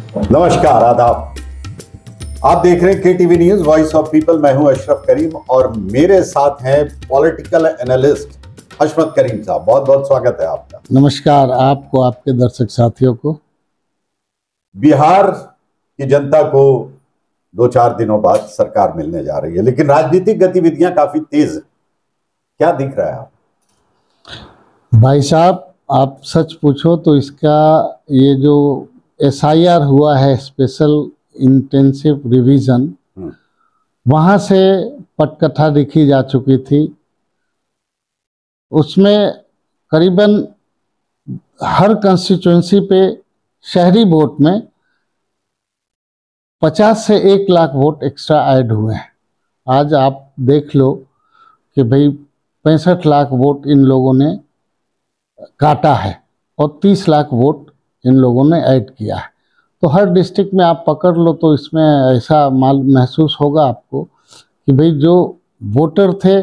नमस्कार, आदाब। आप देख रहे हैं KTV news voice of people. मैं हूं अशरफ करीम और मेरे साथ हैं पॉलिटिकल एनालिस्ट हशमत करीम साहब। बहुत बहुत स्वागत है आपका। नमस्कार आपको, आपके दर्शक साथियों को। बिहार की जनता को 2-4 दिनों बाद सरकार मिलने जा रही है, लेकिन राजनीतिक गतिविधियां काफी तेज है। क्या दिख रहा है आप? भाई साहब, आप सच पूछो तो इसका ये जो SIR हुआ है, स्पेशल इंटेंसिव रिवीजन, वहाँ से पटकथा लिखी जा चुकी थी। उसमें करीबन हर कंस्टिट्यूंसी पे शहरी वोट में 50 से 1 लाख वोट एक्स्ट्रा ऐड हुए हैं। आज आप देख लो कि भाई 65 लाख वोट इन लोगों ने काटा है और 30 लाख वोट इन लोगों ने ऐड किया है। तो हर डिस्ट्रिक्ट में आप पकड़ लो तो इसमें ऐसा महसूस होगा आपको कि भाई जो वोटर थे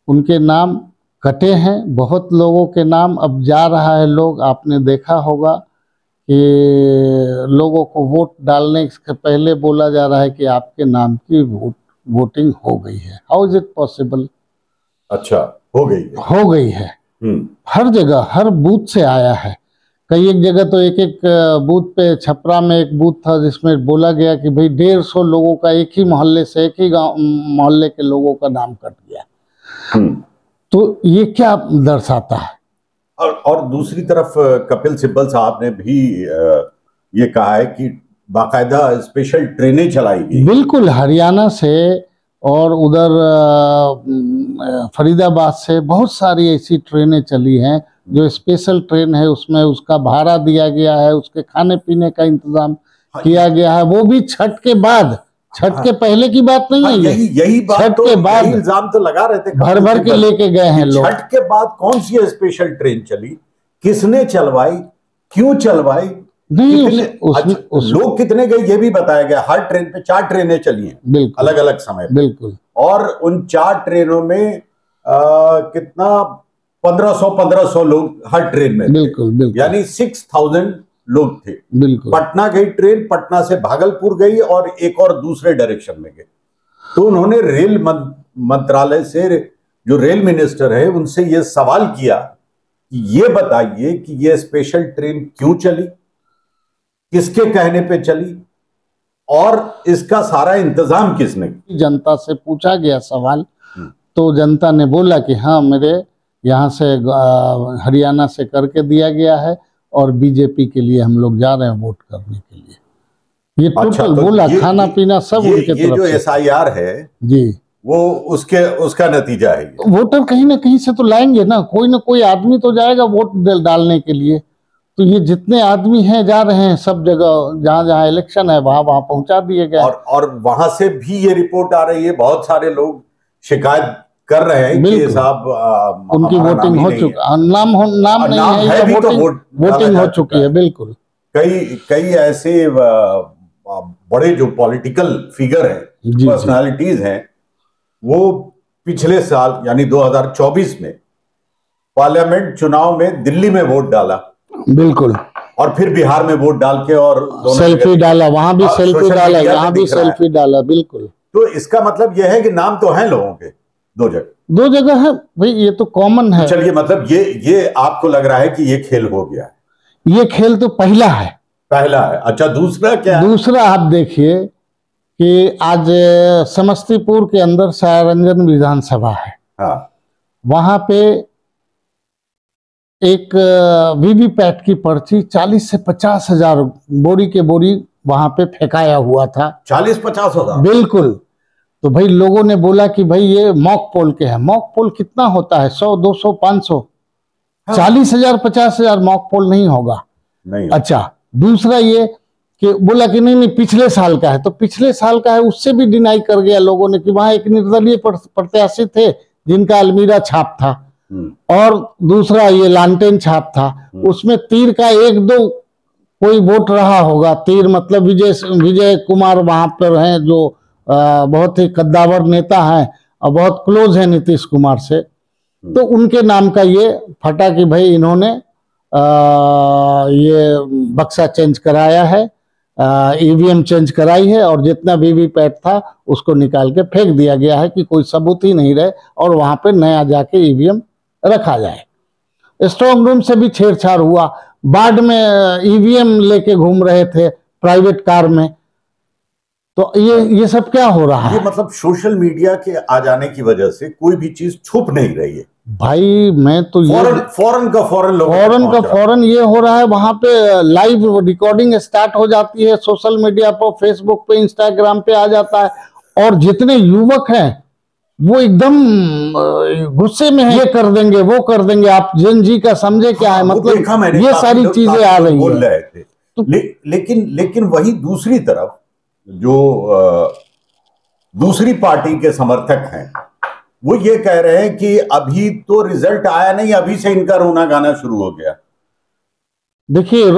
उनके नाम कटे हैं। बहुत लोगों के नाम अब जा रहा है। लोग, आपने देखा होगा कि लोगों को वोट डालने से पहले बोला जा रहा है कि आपके नाम की वोटिंग हो गई है। How is it possible? अच्छा, हो गई है। हर जगह, हर बूथ से आया है। कई एक जगह तो एक बूथ पे, छपरा में एक बूथ था जिसमें बोला गया कि भाई 150 लोगों का एक ही मोहल्ले से, एक ही गांव मोहल्ले के लोगों का नाम कट गया। तो ये क्या दर्शाता है? और दूसरी तरफ कपिल सिब्बल साहब ने भी ये कहा है कि बाकायदा स्पेशल ट्रेनें चलाई गई। बिल्कुल, हरियाणा से और उधर फरीदाबाद से बहुत सारी ऐसी ट्रेनें चली हैं जो स्पेशल ट्रेन है। उसमें उसका भाड़ा दिया गया है, उसके खाने पीने का इंतजाम किया गया है। वो भी छठ के बाद, छठ के पहले की बात नहीं है। यही बात, छठ के बाद इल्जाम तो लगा रहे थे, भर भर के लेके गए हैं लोग। छठ के बाद कौन सी स्पेशल ट्रेन चली, किसने चलवाई, क्यों चलवाई, नहीं लोग कितने गए ये भी बताया गया। हर ट्रेन पे 4 ट्रेनें चली हैं अलग अलग समय पे। बिल्कुल। और उन 4 ट्रेनों में कितना 1500 लोग हर ट्रेन में। बिल्कुल। यानी 6000 लोग थे। बिल्कुल। पटना गई ट्रेन, पटना से भागलपुर गई और एक और दूसरे डायरेक्शन में गई। तो उन्होंने रेल मंत्रालय से, जो रेल मिनिस्टर है, उनसे ये सवाल किया कि ये बताइए कि ये स्पेशल ट्रेन क्यों चली, किसके कहने पे चली और इसका सारा इंतजाम किसने किया। जनता से पूछा गया सवाल तो जनता ने बोला कि हाँ, मेरे यहाँ से हरियाणा से करके दिया गया है और बीजेपी के लिए हम लोग जा रहे हैं वोट करने के लिए। ये टोटल तो बोला, खाना पीना सब उनके तरफ से। ये जो SIR है जी, वो उसका नतीजा है। वोटर कहीं ना कहीं से तो लाएंगे ना कोई आदमी तो जाएगा वोट डालने के लिए। तो ये जितने आदमी हैं जा रहे हैं सब जगह, जहाँ जहाँ इलेक्शन है वहाँ पहुंचा दिए गए। और वहां से भी ये रिपोर्ट आ रही है, बहुत सारे लोग शिकायत कर रहे हैं कि साहब उनकी वोटिंग हो चुकी, नाम नहीं है, वोटिंग हो चुकी है। बिल्कुल। कई ऐसे बड़े जो पॉलिटिकल फिगर हैं, पर्सनालिटीज हैं, वो पिछले साल यानी 2024 में पार्लियामेंट चुनाव में दिल्ली में वोट डाला। बिल्कुल। और फिर बिहार में वोट डाल के और सेल्फी डाला, वहां भी सेल्फी डाला, यहाँ भी सेल्फी डाला। बिल्कुल। तो इसका मतलब यह है कि नाम तो है लोगों के दो जगह है भाई, ये तो कॉमन है। चलिए, मतलब ये आपको लग रहा है कि ये खेल हो गया है? ये खेल तो पहला है। अच्छा, दूसरा क्या है? दूसरा आप देखिए कि आज समस्तीपुर के अंदर सारंजन विधानसभा है। हाँ। वहां पे एक वीवीपैट की पर्ची 40 से 50 हजार बोरी के बोरी वहां पे फेंकाया हुआ था। 40-50 हजार? बिल्कुल। तो भाई लोगों ने बोला कि भाई ये मॉक पोल के है। मॉक पोल कितना होता है? 100, 200, 500। हाँ। 40,000, 50,000 मॉक पोल नहीं होगा। नहीं। अच्छा, दूसरा ये कि बोला कि नहीं पिछले साल का है। तो पिछले साल का है, उससे भी डिनाई कर गया लोगों ने कि वहां एक निर्दलीय प्रत्याशी थे जिनका अलमीरा छाप था और दूसरा ये लालटेन छाप था। उसमें तीर का 1-2 कोई वोट रहा होगा। तीर मतलब विजय कुमार वहां पर हैं, जो बहुत ही कद्दावर नेता हैं और बहुत क्लोज है नीतीश कुमार से। तो उनके नाम का ये फटा कि भाई इन्होंने ये बक्सा चेंज कराया है ईवीएम चेंज कराई है और जितना वीवीपैट था उसको निकाल के फेंक दिया गया है कि कोई सबूत ही नहीं रहे और वहां पे नया जाके ईवीएम रखा जाए। स्ट्रांग रूम से भी छेड़छाड़ हुआ, बाढ़ में ईवीएम लेके घूम रहे थे प्राइवेट कार में। तो ये सब क्या हो रहा है? ये मतलब सोशल मीडिया के आ जाने की वजह से कोई भी चीज छुप नहीं रही है भाई। मैं तो फौरन ये हो रहा है, वहां पे लाइव रिकॉर्डिंग स्टार्ट हो जाती है सोशल मीडिया पर, फेसबुक पे, इंस्टाग्राम पे आ जाता है और जितने युवक हैं वो एकदम गुस्से में है, ये कर देंगे वो कर देंगे। आप जेन जी का समझे क्या है? मतलब ये सारी चीजें आ रही बोल रहे थे तो, लेकिन वही दूसरी तरफ जो दूसरी पार्टी के समर्थक हैं वो ये कह रहे हैं कि अभी तो रिजल्ट आया नहीं, अभी से इनका रोना गाना शुरू हो गया। देखिए,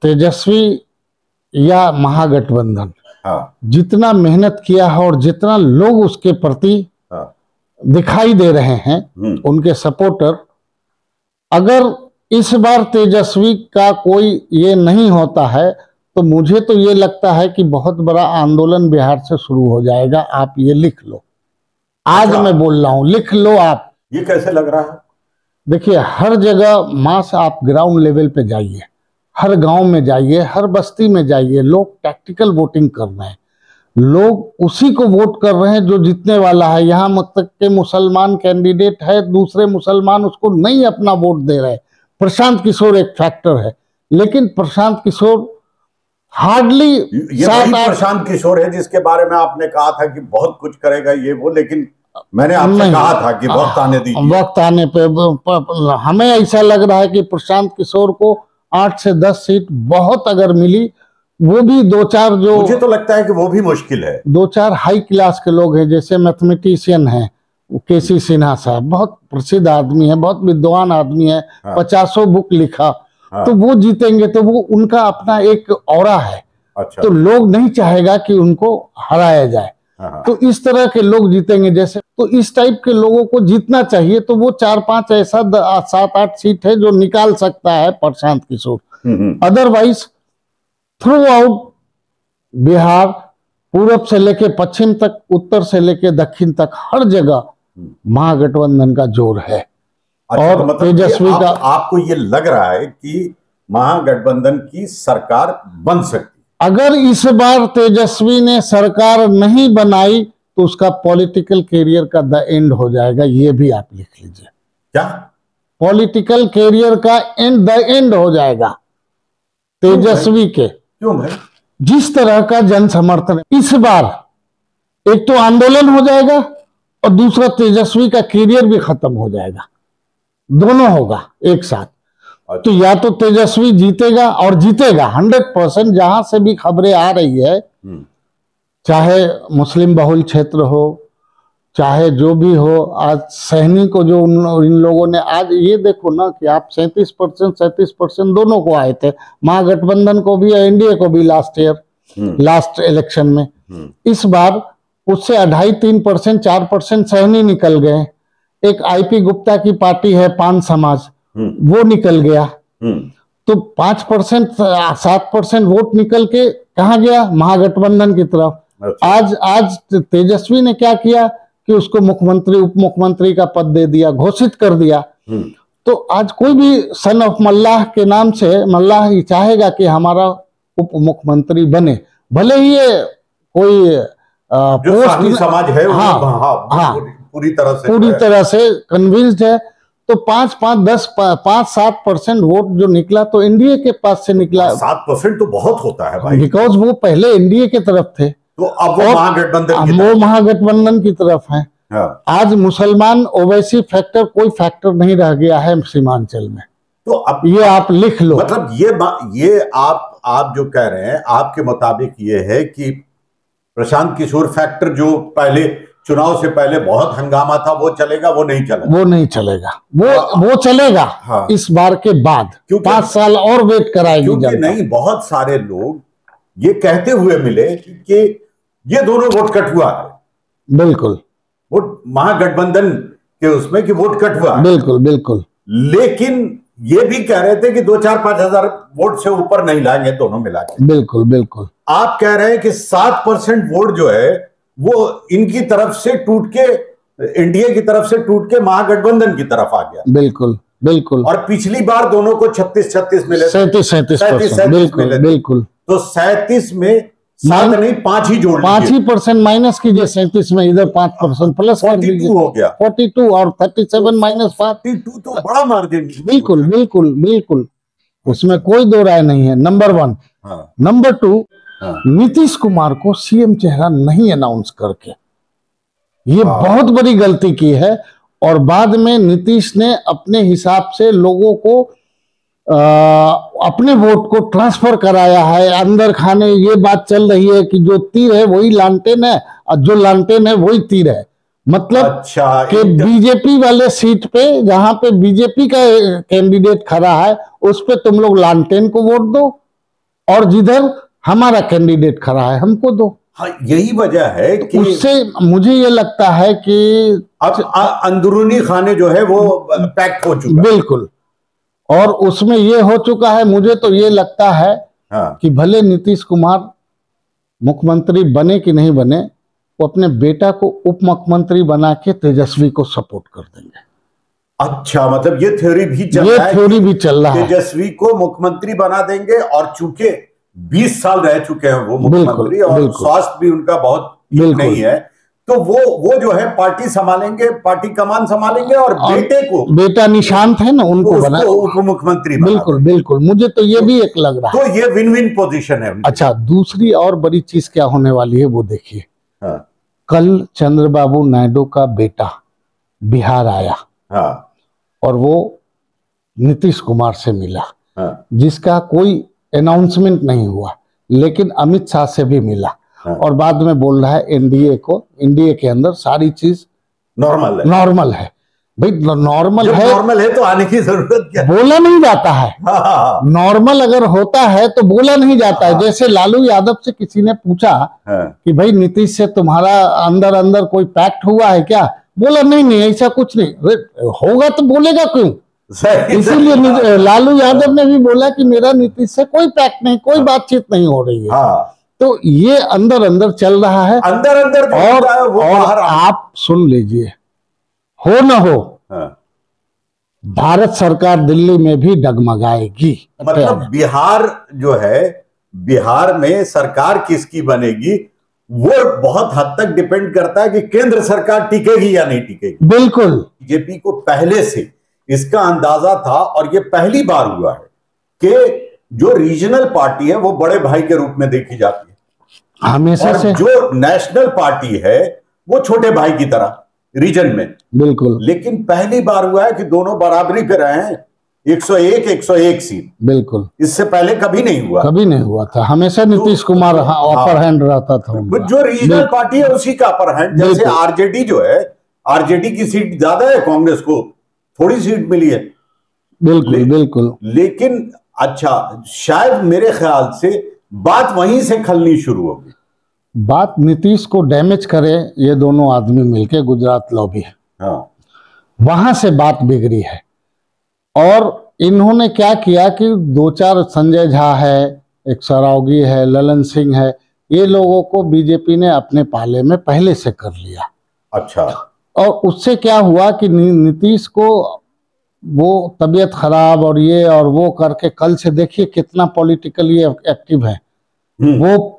तेजस्वी या महागठबंधन जितना मेहनत किया है और जितना लोग उसके प्रति दिखाई दे रहे हैं, उनके सपोर्टर, अगर इस बार तेजस्वी का कोई ये नहीं होता है तो मुझे तो ये लगता है कि बहुत बड़ा आंदोलन बिहार से शुरू हो जाएगा। आप ये लिख लो, आज मैं बोल रहा हूं, लिख लो आप। ये कैसे लग रहा है? देखिए, हर जगह मास आप ग्राउंड लेवल पे जाइए, हर गांव में जाइए, हर बस्ती में जाइए, लोग टैक्टिकल वोटिंग कर रहे हैं, लोग उसी को वोट कर रहे हैं जो जीतने वाला है। यहाँ तक के मुसलमान कैंडिडेट है, दूसरे मुसलमान उसको नहीं अपना वोट दे रहे। प्रशांत किशोर एक फैक्टर है, लेकिन प्रशांत किशोर हार्डली प्रशांत किशोर है जिसके बारे में आपने कहा था कि बहुत कुछ करेगा ये वो, लेकिन मैंने आपसे कहा था कि वक्त आने दीजिए। वक्त आने पे हमें ऐसा लग रहा है कि प्रशांत किशोर को 8 से 10 सीट बहुत अगर मिली, वो भी 2-4 जो, मुझे तो लगता है कि वो भी मुश्किल है। 2-4 हाई क्लास के लोग हैं, जैसे मैथमेटिशियन हैं केसी सिन्हा साहब, बहुत प्रसिद्ध आदमी है, बहुत विद्वान आदमी है, 50 बुक लिखा, तो वो जीतेंगे। तो वो उनका अपना एक ऑरा है। अच्छा। तो लोग नहीं चाहेगा कि उनको हराया जाए, तो इस तरह के लोग जीतेंगे। जैसे तो इस टाइप के लोगों को जीतना चाहिए, तो वो 4-5 ऐसा 7-8 सीट है जो निकाल सकता है Prashant Kishor. Otherwise through out Bihar, पूरब से लेके पश्चिम तक, उत्तर से लेके दक्षिण तक, हर जगह महागठबंधन का जोर है। अच्छा, और तो मतलब तेजस्वी का आपको ये लग रहा है कि महागठबंधन की सरकार बन सकती? अगर इस बार तेजस्वी ने सरकार नहीं बनाई तो उसका पॉलिटिकल कैरियर का द एंड हो जाएगा। ये भी आप लिख लीजिए। क्या? पॉलिटिकल कैरियर का द एंड हो जाएगा तेजस्वी के। क्यों भाई? जिस तरह का जन समर्थन इस बार, एक तो आंदोलन हो जाएगा और दूसरा तेजस्वी का कैरियर भी खत्म हो जाएगा। दोनों होगा एक साथ। अच्छा। तो या तो तेजस्वी जीतेगा और जीतेगा 100%, जहां से भी खबरें आ रही है, चाहे मुस्लिम बहुल क्षेत्र हो, चाहे जो भी हो। आज सहनी को जो इन लोगों ने, आज ये देखो ना कि आप 37% दोनों को आए थे, महागठबंधन को भी, एनडीए को भी लास्ट इलेक्शन में। इस बार उससे 2.5-3%, 4% सहनी निकल गए। एक आईपी गुप्ता की पार्टी है पान समाज, वो निकल गया। तो 5%, 7% वोट निकल के कहाँ गया? महागठबंधन की तरफ। अच्छा। आज तेजस्वी ने क्या किया कि उसको मुख्यमंत्री, उप मुख्यमंत्री का पद दे दिया, घोषित कर दिया। तो आज कोई भी सन ऑफ मल्लाह के नाम से, मल्लाह ही चाहेगा कि हमारा उप मुख्यमंत्री बने, भले ही ये कोई पोस्ट समाज है। हाँ, पूरी तरह से कन्विंस्ड है। तो 5-7% वोट जो निकला तो एनडीए के पास से निकला। 7% तो बहुत होता है भाई, बिकॉज वो पहले एनडीए की तरफ थे, तो अब वो महागठबंधन की तरफ है। हाँ। आज मुसलमान ओवैसी फैक्टर, कोई फैक्टर नहीं रह गया है सीमांचल में। तो अब ये आप लिख लो। मतलब ये आप जो कह रहे हैं, आपके मुताबिक ये है कि प्रशांत किशोर फैक्टर जो पहले चुनाव से पहले बहुत हंगामा था, वो चलेगा? वो नहीं चलेगा। वो नहीं चलेगा, वो चलेगा। हाँ। इस बार के बाद 5 साल और वेट कराएगी। क्योंकि नहीं, बहुत सारे लोग ये कहते हुए मिले कि ये दोनों वोट कट हुआ है। बिल्कुल, वोट महागठबंधन के उसमें कि वोट कट हुआ है। बिल्कुल बिल्कुल। लेकिन ये भी कह रहे थे कि 2-4-5 हजार वोट से ऊपर नहीं लाएंगे दोनों मिला के। बिल्कुल बिल्कुल। आप कह रहे हैं कि 7% वोट जो है वो इनकी तरफ से टूट के, एनडीए की तरफ से टूट के महागठबंधन की तरफ आ गया। बिल्कुल बिल्कुल। और पिछली बार दोनों को 36-36 मिले, 37 बिल्कुल बिल्कुल। तो 37 में 7 नहीं 5 ही जोड़ 5% माइनस कीजिए 37 में, इधर 5% प्लस कर दीजिए, हो गया 42 और 37 माइनस 42, तो बड़ा मार्जिन। बिल्कुल बिल्कुल बिल्कुल, उसमें कोई दो राय नहीं है। नंबर 1। नंबर 2, नीतीश कुमार को सीएम चेहरा नहीं अनाउंस करके ये बहुत बड़ी गलती की है। और बाद में नीतीश ने अपने हिसाब से लोगों को अपने वोट को ट्रांसफर कराया है अंदर खाने। ये बात चल रही है कि जो तीर है वही लालटेन है और जो लालटेन है वही तीर है। मतलब अच्छा, कि बीजेपी वाले सीट पे जहां पे बीजेपी का कैंडिडेट खड़ा है उस पे तुम लोग लालटेन को वोट दो, और जिधर हमारा कैंडिडेट खड़ा है हमको दो। हाँ, यही वजह है कि उससे मुझे ये लगता है कि अब अंदरूनी खाने जो है वो पैक्ट हो चुका है। बिल्कुल। और उसमें ये हो चुका है, मुझे तो ये लगता है कि भले नीतीश कुमार मुख्यमंत्री बने कि नहीं बने, वो अपने बेटा को उप मुख्यमंत्री बना के तेजस्वी को सपोर्ट कर देंगे। अच्छा, मतलब ये थ्योरी भी चल रहा है, तेजस्वी को मुख्यमंत्री बना देंगे। और चूंकि 20 साल रह चुके हैं वो मुख्यमंत्री और स्वास्थ्य भी उनका बहुत नहीं है, तो वो जो है पार्टी संभालेंगे, पार्टी कमान संभालेंगे और बेटा निशांत है ना उनको बना उप मुख्यमंत्री। बिल्कुल बिल्कुल, मुझे तो ये भी एक लग रहा है। तो ये विन विन पोजीशन है। अच्छा, दूसरी और बड़ी चीज क्या होने वाली है वो देखिए। कल चंद्रबाबू नायडू का बेटा बिहार आया और वो नीतीश कुमार से मिला, जिसका कोई अनाउंसमेंट नहीं हुआ, लेकिन अमित शाह से भी मिला। और बाद में बोल रहा है एनडीए के अंदर सारी चीज नॉर्मल है। भाई नॉर्मल है तो आने की जरूरत क्या? बोला नहीं जाता है। नॉर्मल अगर होता है तो बोला नहीं जाता है। जैसे लालू यादव से किसी ने पूछा कि भाई नीतीश से तुम्हारा अंदर कोई पैक्ट हुआ है क्या? बोला नहीं ऐसा कुछ नहीं। होगा तो बोलेगा क्यों? इसीलिए लालू यादव ने भी बोला कि मेरा नीतीश से कोई पैक्ट नहीं, कोई बातचीत नहीं हो रही है। तो ये अंदर चल रहा है, अंदर और आप सुन लीजिए, हो न हो भारत सरकार दिल्ली में भी डगमगाएगी। मतलब बिहार जो है, बिहार में सरकार किसकी बनेगी वो बहुत हद तक डिपेंड करता है कि केंद्र सरकार टिकेगी या नहीं टिकेगी। बिल्कुल, बीजेपी को पहले से इसका अंदाजा था और ये पहली बार हुआ है कि जो रीजनल पार्टी है वो बड़े भाई के रूप में देखी जाती है हमेशा से, जो नेशनल पार्टी है वो छोटे भाई की तरह रीजन में। बिल्कुल, लेकिन पहली बार हुआ है कि दोनों बराबरी पे रहे हैं, 101 सीट। बिल्कुल, इससे पहले कभी नहीं हुआ था। हमेशा नीतीश कुमार अपर हैंड रहता था। जो रीजनल पार्टी है उसी का अपर हैंड। जैसे आरजेडी जो है, आरजेडी की सीट ज्यादा है, कांग्रेस को थोड़ी सीट मिली है। बिल्कुल। लेकिन अच्छा, शायद मेरे ख्याल से बात वहीं से खलनी शुरू होगी। बात नीतीश को डैमेज करे ये दोनों आदमी मिलके, गुजरात लॉबी है, वहां से बात बिगड़ी है। और इन्होंने क्या किया कि 2-4 संजय झा है, एक सरावगी है, ललन सिंह है, ये लोगों को बीजेपी ने अपने पाले में पहले से कर लिया। अच्छा, और उससे क्या हुआ कि नीतीश को वो तबीयत खराब और ये और वो करके, कल से देखिए कितना पॉलिटिकली एक्टिव है। वो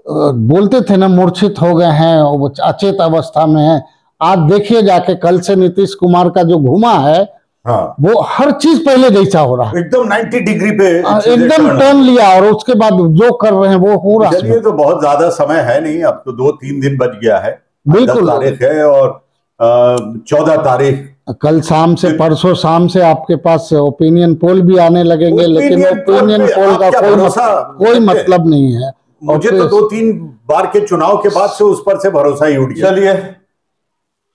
बोलते थे ना मूर्छित हो गए हैं, वो अचेत अवस्था में है। आज देखिए जाके कल से नीतीश कुमार का जो घुमा है, वो हर चीज पहले जैसा हो रहा है, एकदम 90 डिग्री पे एकदम टर्न लिया और उसके बाद जो कर रहे हैं वो हो रहा है। चलिए, तो बहुत ज्यादा समय है नहीं, अब तो 2-3 दिन बच गया है। बिल्कुल, 10 तारीख है और 14 तारीख, कल शाम से, परसों शाम से आपके पास ओपिनियन पोल भी आने लगेंगे। लेकिन ओपिनियन पोल का कोई मतलब नहीं है। मुझे तो 2-3 बार के चुनाव के बाद से उस पर से भरोसा ही उठ गया। चलिए,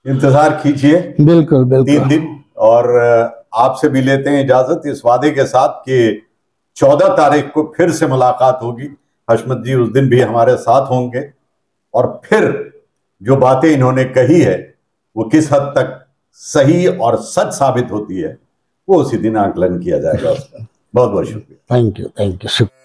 इंतजार कीजिए बिल्कुल 3 दिन, और आपसे भी लेते हैं इजाजत इस वादे के साथ कि 14 तारीख को फिर से मुलाकात होगी। हशमत जी उस दिन भी हमारे साथ होंगे और फिर जो बातें इन्होंने कही है वो किस हद तक सही और सच साबित होती है वो उसी दिन आकलन किया जाएगा उसका। बहुत बहुत शुक्रिया। थैंक यू शुक्रिया।